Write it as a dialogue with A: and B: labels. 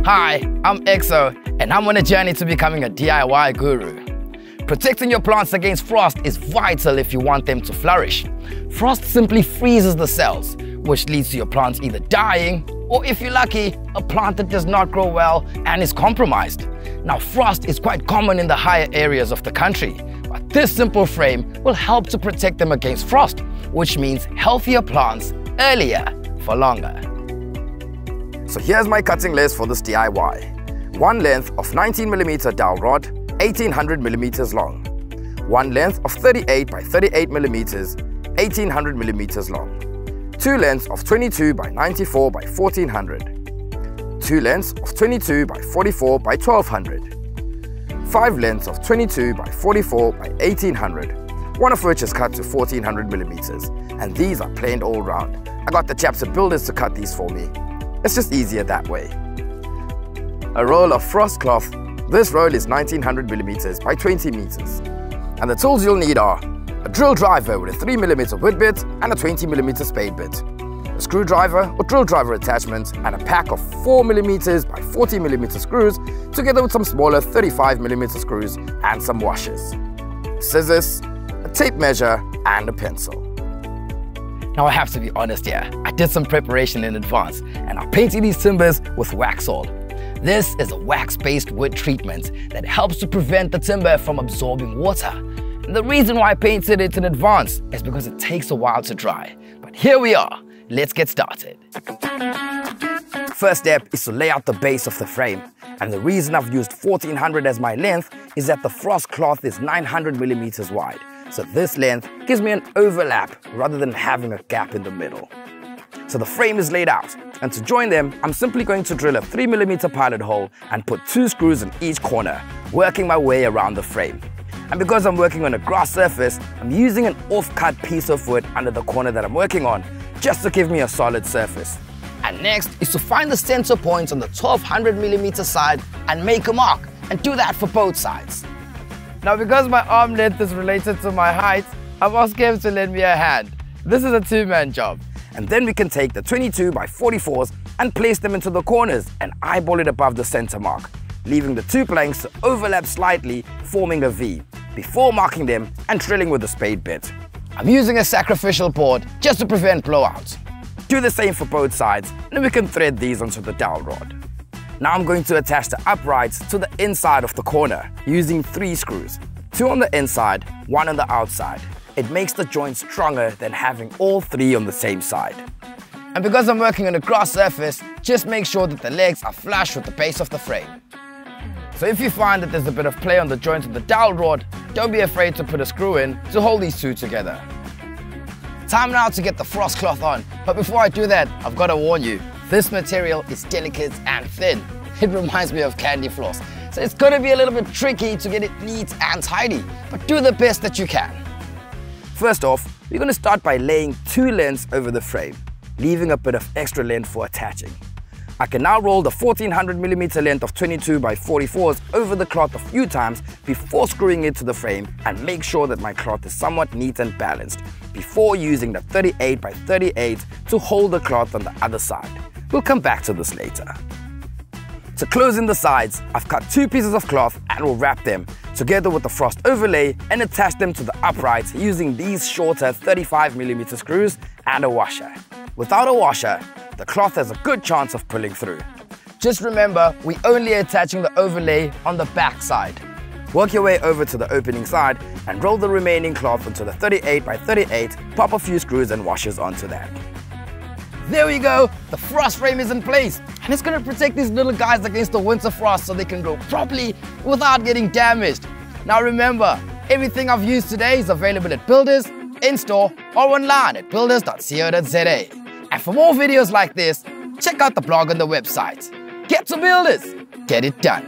A: Hi, I'm EXO, and I'm on a journey to becoming a DIY guru. Protecting your plants against frost is vital if you want them to flourish. Frost simply freezes the cells, which leads to your plants either dying, or if you're lucky, a plant that does not grow well and is compromised. Now, frost is quite common in the higher areas of the country, but this simple frame will help to protect them against frost, which means healthier plants earlier for longer.
B: So here's my cutting list for this DIY. One length of 19mm dowel rod, 1800mm long. One length of 38 by 38mm, 1800mm long. Two lengths of 22 by 94 by 1400. Two lengths of 22 by 44 by 1200. Five lengths of 22 by 44 by 1800, one of which is cut to 1400mm, and these are planed all round. I got the chaps at Builders to cut these for me. It's just easier that way. A roll of frost cloth. This roll is 1900mm by 20 meters. And the tools you'll need are a drill driver with a 3mm wood bit and a 20mm spade bit, a screwdriver or drill driver attachment, and a pack of 4mm by 40mm screws, together with some smaller 35mm screws and some washers, scissors, a tape measure, and a pencil.
A: Now I have to be honest here, I did some preparation in advance and I painted these timbers with Waxall. This is a wax-based wood treatment that helps to prevent the timber from absorbing water. And the reason why I painted it in advance is because it takes a while to dry. But here we are, let's get started. First step is to lay out the base of the frame. And the reason I've used 1400 as my length is that the frost cloth is 900mm wide. So this length gives me an overlap rather than having a gap in the middle. So the frame is laid out, and to join them, I'm simply going to drill a 3mm pilot hole and put 2 screws in each corner, working my way around the frame. And because I'm working on a grass surface, I'm using an off-cut piece of wood under the corner that I'm working on, just to give me a solid surface. And next is to find the center points on the 1200mm side and make a mark, and do that for both sides. Now, because my arm length is related to my height, I've asked Kev to lend me a hand. This is a two-man job. And then we can take the 22 by 44s and place them into the corners and eyeball it above the center mark, leaving the 2 planks to overlap slightly, forming a V, before marking them and drilling with a spade bit. I'm using a sacrificial board just to prevent blowouts. Do the same for both sides, and then we can thread these onto the dowel rod. Now I'm going to attach the uprights to the inside of the corner using 3 screws, 2 on the inside, 1 on the outside. It makes the joint stronger than having all 3 on the same side. And because I'm working on a grass surface, just make sure that the legs are flush with the base of the frame. So if you find that there's a bit of play on the joint of the dowel rod, don't be afraid to put a screw in to hold these 2 together. Time now to get the frost cloth on, but before I do that, I've got to warn you, this material is delicate and thin. It reminds me of candy floss, so it's going to be a little bit tricky to get it neat and tidy, but do the best that you can. First off, we're going to start by laying 2 lengths over the frame, leaving a bit of extra length for attaching. I can now roll the 1400mm length of 22 by 44s over the cloth a few times before screwing it to the frame, and make sure that my cloth is somewhat neat and balanced before using the 38 by 38 to hold the cloth on the other side. We'll come back to this later. To close in the sides, I've cut 2 pieces of cloth and will wrap them together with the frost overlay and attach them to the uprights using these shorter 35mm screws and a washer. Without a washer, the cloth has a good chance of pulling through. Just remember, we're only attaching the overlay on the back side. Work your way over to the opening side and roll the remaining cloth onto the 38 by 38, pop a few screws and washers onto that. There we go, the frost frame is in place, and it's going to protect these little guys against the winter frost so they can grow properly without getting damaged. Now remember, everything I've used today is available at Builders, in-store, or online at builders.co.za. And for more videos like this, check out the blog on the website. Get to Builders, get it done.